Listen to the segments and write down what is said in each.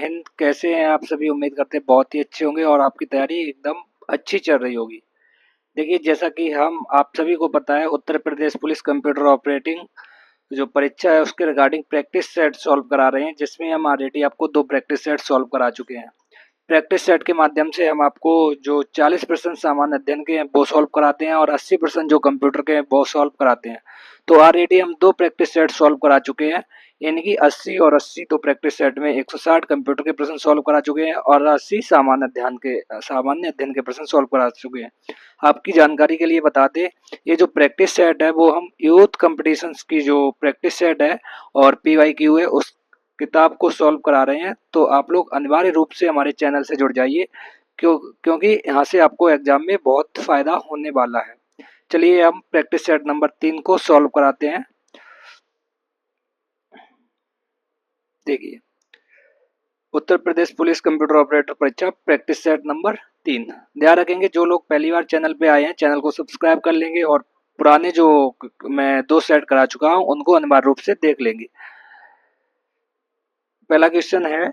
हिंद। कैसे हैं आप सभी? उम्मीद करते हैं बहुत ही अच्छे होंगे और आपकी तैयारी एकदम अच्छी चल रही होगी। देखिए, जैसा कि हम आप सभी को पता है, Uttar Pradesh police computer operating जो परीक्षा है उसके रिगार्डिंग प्रैक्टिस सेट सॉल्व करा रहे हैं, जिसमें हम ऑलरेडी आपको 2 प्रैक्टिस सेट सॉल्व करा चुके हैं। प्रैक्टिस सेट के माध्यम से हम आपको जो 40% सामान्य अध्ययन के हैं वो सॉल्व कराते हैं और 80% जो कंप्यूटर के हैं वो सॉल्व कराते हैं। तो ऑलरेडी हम 2 प्रैक्टिस सेट सॉल्व करा चुके हैं, यानी कि 80 और 80 तो प्रैक्टिस सेट में 160 कंप्यूटर के प्रश्न सॉल्व करा चुके हैं और 80 सामान्य अध्ययन के प्रश्न सॉल्व करा चुके हैं। आपकी जानकारी के लिए बता दें, ये जो प्रैक्टिस सेट है वो हम यूथ कंपटीशंस की जो प्रैक्टिस सेट है और PYQ है उस किताब को सॉल्व करा रहे हैं। तो आप लोग अनिवार्य रूप से हमारे चैनल से जुड़ जाइए, क्योंकि यहाँ से आपको एग्जाम में बहुत फायदा होने वाला है। चलिए हम प्रैक्टिस सेट नंबर 3 को सॉल्व कराते हैं। देखिए, Uttar Pradesh police computer operator परीक्षा प्रैक्टिस सेट नंबर 3। ध्यान रखेंगे, जो लोग पहली बार चैनल पे आए हैं चैनल को सब्सक्राइब कर लेंगे और पुराने जो मैं 2 सेट करा चुका हूँ उनको अनिवार्य रूप से देख लेंगे। पहला क्वेश्चन है,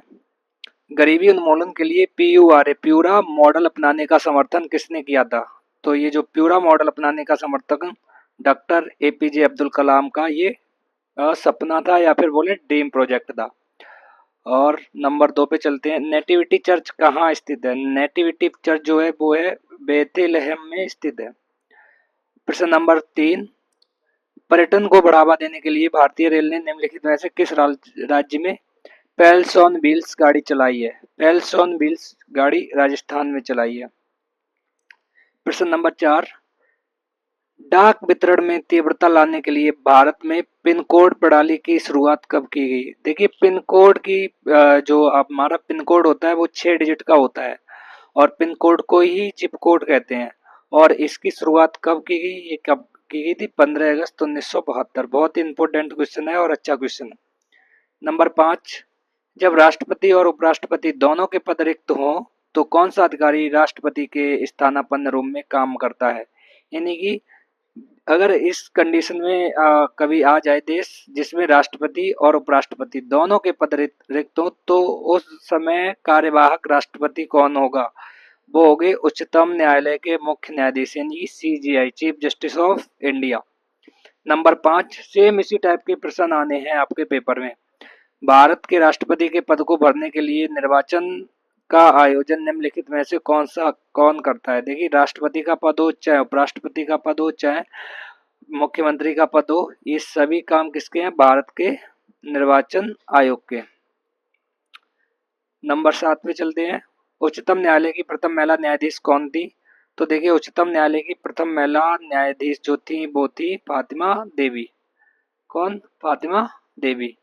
गरीबी उन्मूलन के लिए प्यूरा मॉडल अपनाने का समर्थन किसने किया था? तो ये जो प्यूरा मॉडल अपनाने का समर्थन डॉक्टर APJ अब्दुल कलाम का ये सपना था या फिर बोले ड्रीम प्रोजेक्ट था। और नंबर 2 पे चलते हैं, नेटिविटी चर्च कहाँ स्थित है? नेटिविटी चर्च जो है वो है बेथलेहम में स्थित है। प्रश्न नंबर 3, पर्यटन को बढ़ावा देने के लिए भारतीय रेल ने निम्नलिखित में से किस राज्य में पेल्स ऑन व्हील्स गाड़ी चलाई है? पेल्स ऑन व्हील्स गाड़ी राजस्थान में चलाई है। प्रश्न नंबर 4, डाक वितरण में तीव्रता लाने के लिए भारत में पिन कोड प्रणाली की शुरुआत कब की गई? देखिए, पिन कोड की जो हमारा पिन कोड होता है वो 6 डिजिट का होता है और पिन कोड को ही जिप कोड कहते हैं। और इसकी शुरुआत कब की गई? ये कब की गई थी? 15 अगस्त 1972। बहुत ही इंपॉर्टेंट क्वेश्चन है और अच्छा क्वेश्चन है। नंबर 5, जब राष्ट्रपति और उपराष्ट्रपति दोनों के पद रिक्त हों तो कौन सा अधिकारी राष्ट्रपति के स्थानापन्न रूप में काम करता है? यानी कि अगर इस कंडीशन में कभी आ जाए देश जिसमें राष्ट्रपति और उपराष्ट्रपति दोनों के पद रिक्त हो तो उस समय कार्यवाहक राष्ट्रपति कौन होगा? वो होंगे उच्चतम न्यायालय के मुख्य न्यायाधीश, यानी CJI, chief justice of India. Number 5, same इसी टाइप के प्रश्न आने हैं आपके पेपर में। भारत के राष्ट्रपति के पद को भरने के लिए निर्वाचन का आयोजन निम्नलिखित में से कौन करता है? देखिए, राष्ट्रपति का पद हो चाहे उपराष्ट्रपति का पद हो चाहे मुख्यमंत्री का पद हो, ये सभी काम किसके हैं? भारत के निर्वाचन आयोग के। नंबर 7 पे चलते हैं, उच्चतम न्यायालय की प्रथम महिला न्यायाधीश कौन थी? तो देखिए, उच्चतम न्यायालय की प्रथम महिला न्यायाधीश जो थी वो थी फातिमा देवी। कौन? फातिमा देवी।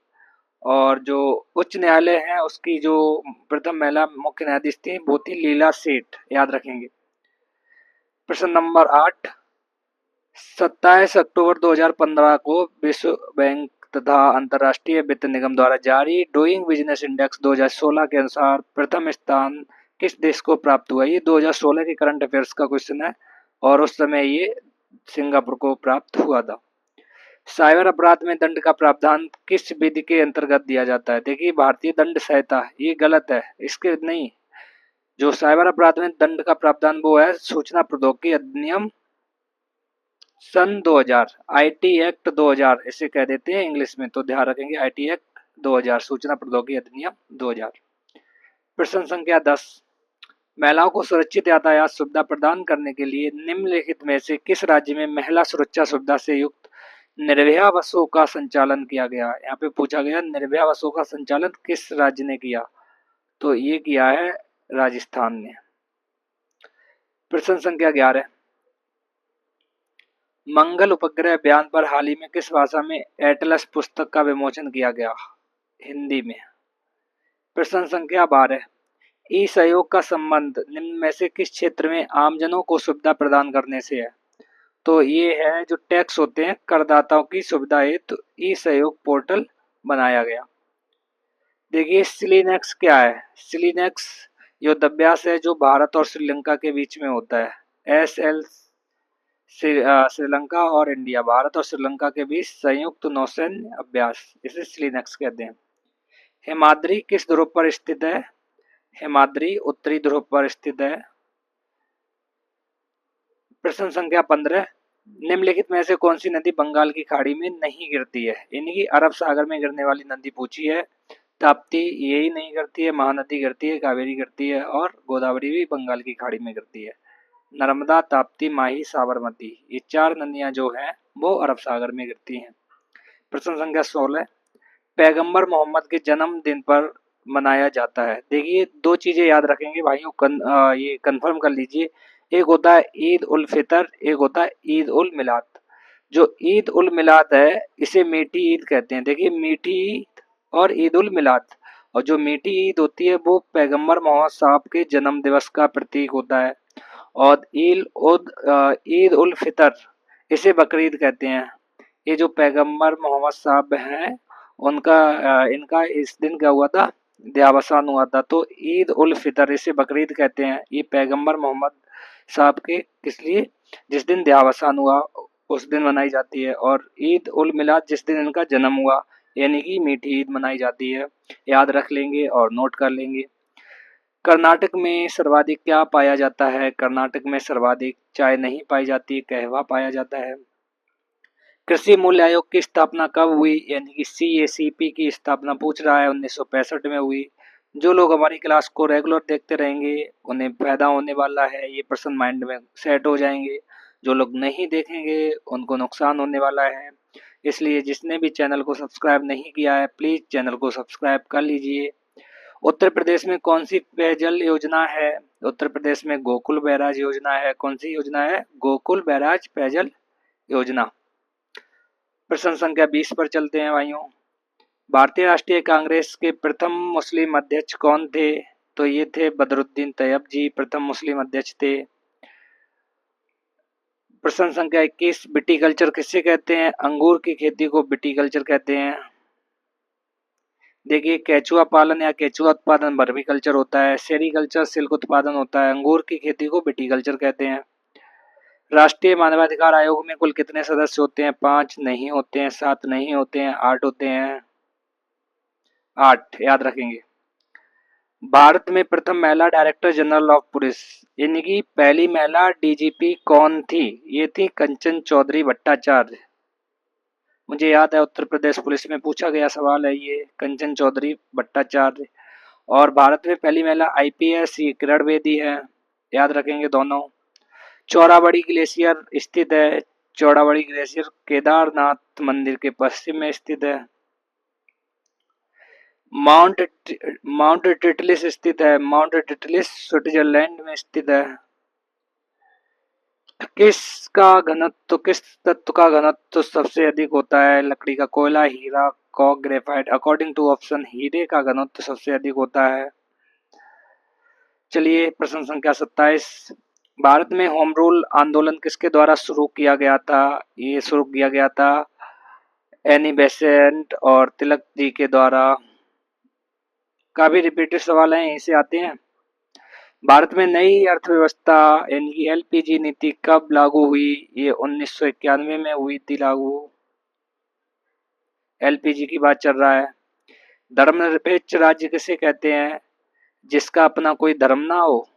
और जो उच्च न्यायालय है उसकी जो प्रथम महिला मुख्य न्यायाधीश थी वो थी लीला सेठ, याद रखेंगे। प्रश्न नंबर 8, 27 अक्टूबर 2015 को विश्व बैंक तथा अंतर्राष्ट्रीय वित्त निगम द्वारा जारी डूइंग बिजनेस इंडेक्स 2016 के अनुसार प्रथम स्थान किस देश को प्राप्त हुआ? ये 2016 के करंट अफेयर्स का क्वेश्चन है और उस समय ये सिंगापुर को प्राप्त हुआ था। साइबर अपराध में दंड का प्रावधान किस विधि के अंतर्गत दिया जाता है? देखिए, भारतीय दंड संहिता, ये गलत है, इसके नहीं। जो साइबर अपराध में दंड का प्रावधान वो है सूचना प्रौद्योगिकी अधिनियम सन 2000, IT एक्ट 2000 इसे कह देते हैं इंग्लिश में, तो ध्यान रखेंगे IT एक्ट 2000, सूचना प्रौद्योगिकी अधिनियम 2000। प्रश्न संख्या 10, महिलाओं को सुरक्षित यातायात सुविधा प्रदान करने के लिए निम्नलिखित में से किस राज्य में महिला सुरक्षा सुविधा से युक्त निर्भया बसों का संचालन किया गया? यहाँ पे पूछा गया निर्भया बसों का संचालन किस राज्य ने किया? तो ये किया है राजस्थान ने। प्रश्न संख्या 11, मंगल उपग्रह अभियान पर हाल ही में किस भाषा में एटलस पुस्तक का विमोचन किया गया? हिंदी में। प्रश्न संख्या 12, ई सहयोग का संबंध निम्न में से किस क्षेत्र में आमजनों को सुविधा प्रदान करने से है? तो ये है जो टैक्स होते हैं करदाताओं की सुविधा हेतु तो ई सहयोग पोर्टल बनाया गया। देखिए, सिलीनेक्स क्या है? सिलीनेक्स युद्धाभ्यास है जो भारत और श्रीलंका के बीच में होता है। SL श्रीलंका और इंडिया, भारत और श्रीलंका के बीच संयुक्त नौसैन्य अभ्यास, इसे सिलीनेक्स कहते हैं। हिमाद्री किस ध्रुव पर स्थित है? हिमाद्री उत्तरी ध्रुव पर स्थित है। प्रश्न संख्या 15, निम्नलिखित में से कौन सी नदी बंगाल की खाड़ी में नहीं गिरती है? यानी कि अरब सागर में गिरने वाली नदी पूछी है। ताप्ती यही नहीं गिरती है, महानदी गिरती है, कावेरी गिरती है और गोदावरी भी बंगाल की खाड़ी में गिरती है। नर्मदा, ताप्ती, माही, साबरमती, ये 4 नदियां जो हैं वो अरब सागर में गिरती हैं। प्रश्न संख्या 16, पैगंबर मोहम्मद के जन्मदिन पर मनाया जाता है। देखिए 2 चीजें याद रखेंगे भाइयों, ये कंफर्म कर लीजिए। एक होता है ईद उल फितर, एक होता है ईद उल मिलाद। जो ईद उल मिलाद है इसे मीठी ईद कहते हैं। देखिए मीठी ईद और ईद उल मिलाद, और जो मीठी ईद होती है वो पैगंबर मोहम्मद साहब के जन्म दिवस का प्रतीक होता है। और ईद उल फितर इसे बकरीद कहते हैं। ये जो पैगंबर मोहम्मद साहब हैं उनका इनका इस दिन क्या हुआ था, देहावसान हुआ था। तो ईद उल फितर इसे बकरीद कहते हैं। ये पैगंबर मोहम्मद साहब के किस लिए, जिस दिन देहावसान हुआ उस दिन मनाई जाती है। और ईद उल मिलाद जिस दिन इनका जन्म हुआ, यानी कि मीठी ईद मनाई जाती है। याद रख लेंगे और नोट कर लेंगे। कर्नाटक में सर्वाधिक क्या पाया जाता है? कर्नाटक में सर्वाधिक चाय नहीं पाई जाती, कहवा पाया जाता है। कृषि मूल्य आयोग की स्थापना कब हुई? यानी कि CACP की स्थापना पूछ रहा है, 1965 में हुई। जो लोग हमारी क्लास को रेगुलर देखते रहेंगे उन्हें फायदा होने वाला है, ये प्रश्न माइंड में सेट हो जाएंगे। जो लोग नहीं देखेंगे उनको नुकसान होने वाला है। इसलिए जिसने भी चैनल को सब्सक्राइब नहीं किया है प्लीज चैनल को सब्सक्राइब कर लीजिए। उत्तर प्रदेश में कौन सी पेयजल योजना है? उत्तर प्रदेश में गोकुल बैराज योजना है। कौन सी योजना है? गोकुल बैराज पेयजल योजना। प्रश्न संख्या 20 पर चलते हैं भाइयों। भारतीय राष्ट्रीय कांग्रेस के प्रथम मुस्लिम अध्यक्ष कौन थे? तो ये थे बदरुद्दीन तैयब जी, प्रथम मुस्लिम अध्यक्ष थे। प्रश्न संख्या 21, विटीकल्चर किसे कहते हैं? अंगूर की खेती को विटीकल्चर कहते हैं। देखिए केचुआ पालन या केचुआ उत्पादन वर्मीकल्चर होता है। सेरीकल्चर सिल्क उत्पादन होता है। अंगूर की खेती को विटीकल्चर कहते हैं। राष्ट्रीय मानवाधिकार आयोग में कुल कितने सदस्य होते हैं? 5 नहीं होते हैं, 7 नहीं होते हैं, 8 होते हैं। 8 याद रखेंगे। भारत में प्रथम महिला डायरेक्टर जनरल ऑफ पुलिस, यानी कि पहली महिला DGP कौन थी? ये थी कंचन चौधरी भट्टाचार्य। मुझे याद है उत्तर प्रदेश पुलिस में पूछा गया सवाल है ये, कंचन चौधरी भट्टाचार्य। और भारत में पहली महिला IPS ये किरण बेदी है। याद रखेंगे दोनों। चौराबाड़ी ग्लेशियर स्थित है। चौराबाड़ी ग्लेशियर केदारनाथ मंदिर के पश्चिम में स्थित है। माउंट टिटलिस स्थित है। माउंट टिटलिस स्विट्जरलैंड में स्थित है। किस तत्व का घनत्व सबसे अधिक होता है? लकड़ी का, कोयला, हीरा, coke, graphite. According to option हीरे का घनत्व सबसे अधिक होता है। चलिए प्रश्न संख्या 27, भारत में होम रूल आंदोलन किसके द्वारा शुरू किया गया था? ये शुरू किया गया था एनी बेसेंट और तिलक जी के द्वारा। काफी रिपीटेड सवाल हैं, यहीं से आते हैं। भारत में नई अर्थव्यवस्था यानी कि LPG नीति कब लागू हुई? ये 1991 में हुई थी लागू। LPG की बात चल रहा है। धर्मनिरपेक्ष राज्य किसे कहते हैं? जिसका अपना कोई धर्म ना हो,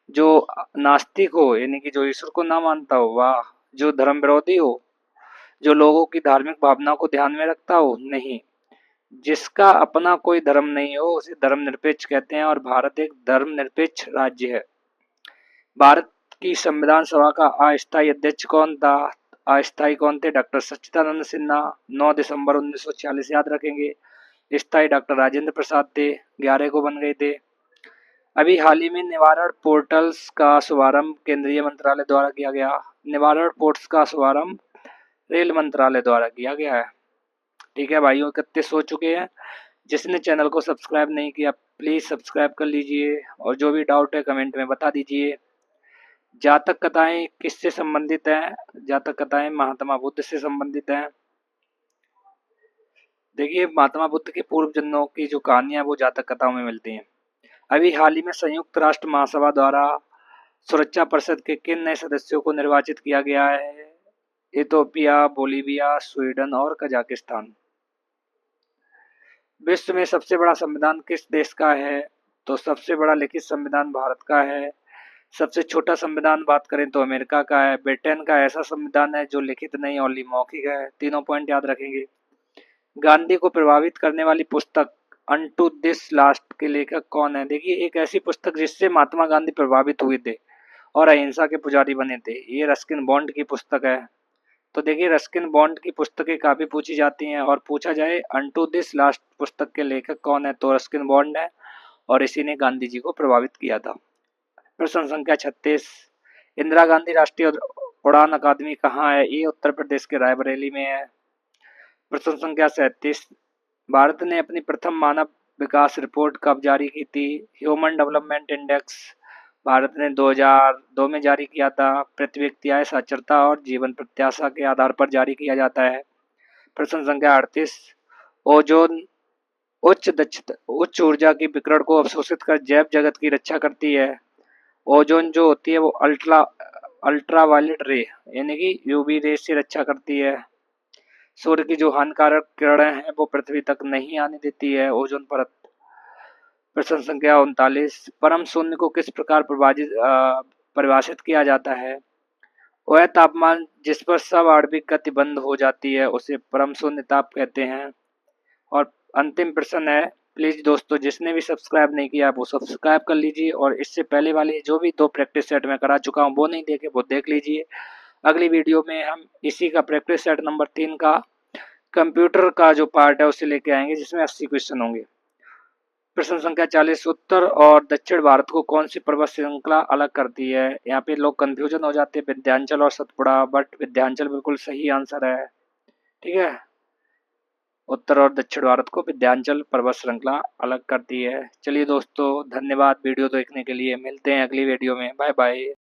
जो नास्तिक हो यानी कि जो ईश्वर को ना मानता हो, वाह। जो धर्म विरोधी हो, जो लोगों की धार्मिक भावना को ध्यान में रखता हो, नहीं। जिसका अपना कोई धर्म नहीं हो उसे धर्मनिरपेक्ष कहते हैं। और भारत एक धर्मनिरपेक्ष राज्य है। भारत की संविधान सभा का अस्थायी अध्यक्ष कौन था? अस्थायी कौन थे? डॉक्टर सच्चिदानंद सिन्हा, 9 दिसंबर 1946 याद रखेंगे। स्थायी डॉक्टर राजेंद्र प्रसाद थे, 11 को बन गए थे। अभी हाल ही में निवारण पोर्टल्स का शुभारंभ केंद्रीय मंत्रालय द्वारा किया गया। निवारण पोर्टल्स का शुभारंभ रेल मंत्रालय द्वारा किया गया है। ठीक है भाइयों, 31 हो चुके हैं। जिसने चैनल को सब्सक्राइब नहीं किया प्लीज सब्सक्राइब कर लीजिए और जो भी डाउट है कमेंट में बता दीजिए। जातक कथाएं किससे संबंधित हैं? जातक कथाएं महात्मा बुद्ध से संबंधित हैं। देखिए महात्मा बुद्ध के पूर्व जन्मों की जो कहानियां वो जातक कथाओं में मिलती हैं। अभी हाल ही में संयुक्त राष्ट्र महासभा द्वारा सुरक्षा परिषद के किन नए सदस्यों को निर्वाचित किया गया है? इथियोपिया, बोलीविया, स्वीडन और कजाकिस्तान। विश्व में सबसे बड़ा संविधान किस देश का है? तो सबसे बड़ा लिखित संविधान भारत का है। सबसे छोटा संविधान बात करें तो अमेरिका का है। ब्रिटेन का ऐसा संविधान है जो लिखित नहीं ओनली मौखिक है। तीनों पॉइंट याद रखेंगे। गांधी को प्रभावित करने वाली पुस्तक अनटू दिस लास्ट के लेखक कौन है? देखिए, एक ऐसी पुस्तक जिससे महात्मा गांधी प्रभावित हुए थे और अहिंसा के पुजारी बने थे, ये रस्किन बॉन्ड की पुस्तक है। तो देखिए, रस्किन बॉन्ड की पुस्तकें काफी पूछी जाती हैं, और पूछा जाए अनटू दिस लास्ट पुस्तक के लेखक कौन है, तो रस्किन बॉन्ड है, और इसी ने गांधी जी को प्रभावित किया था। प्रश्न संख्या 36, इंदिरा गांधी राष्ट्रीय उड़ान अकादमी कहाँ है? ये उत्तर प्रदेश के रायबरेली में है। प्रश्न संख्या 37, भारत ने अपनी प्रथम मानव विकास रिपोर्ट कब जारी की थी? ह्यूमन डेवलपमेंट इंडेक्स भारत ने 2002 में जारी किया था। प्रति व्यक्ति आय, साक्षरता और जीवन प्रत्याशा के आधार पर जारी किया जाता है। प्रश्न संख्या 38, ओजोन उच्च ऊर्जा की विकिरण को अवशोषित कर जैव जगत की रक्षा करती है। ओजोन जो होती है वो अल्ट्रावायलेट रे यानी कि यूवी रे से रक्षा करती है। सूर्य की जो हानिकारक किरणें हैं वो पृथ्वी तक नहीं आने देती है ओजोन परत। प्रश्न संख्या 39, परम शून्य को किस प्रकार परिभाषित किया जाता है? वह तापमान जिस पर सब आणविक गति बंद हो जाती है उसे परम शून्य ताप कहते हैं। और अंतिम प्रश्न है, प्लीज दोस्तों जिसने भी सब्सक्राइब नहीं किया वो सब्सक्राइब कर लीजिए, और इससे पहले वाले जो भी 2 प्रैक्टिस सेट मैं करा चुका हूँ वो नहीं देखे वो देख लीजिए। अगली वीडियो में हम इसी का प्रैक्टिस सेट नंबर 3 का कंप्यूटर का जो पार्ट है उसे लेके आएंगे, जिसमें 80 क्वेश्चन होंगे। प्रश्न संख्या 40, उत्तर और दक्षिण भारत को कौन सी पर्वत श्रृंखला अलग करती है? यहाँ पे लोग कंफ्यूजन हो जाते हैं विंध्याचल और सतपुड़ा, बट विंध्याचल बिल्कुल सही आंसर है। ठीक है, उत्तर और दक्षिण भारत को विंध्याचल पर्वत श्रृंखला अलग करती है। चलिए दोस्तों, धन्यवाद वीडियो देखने के लिए। मिलते हैं अगली वीडियो में। Bye bye.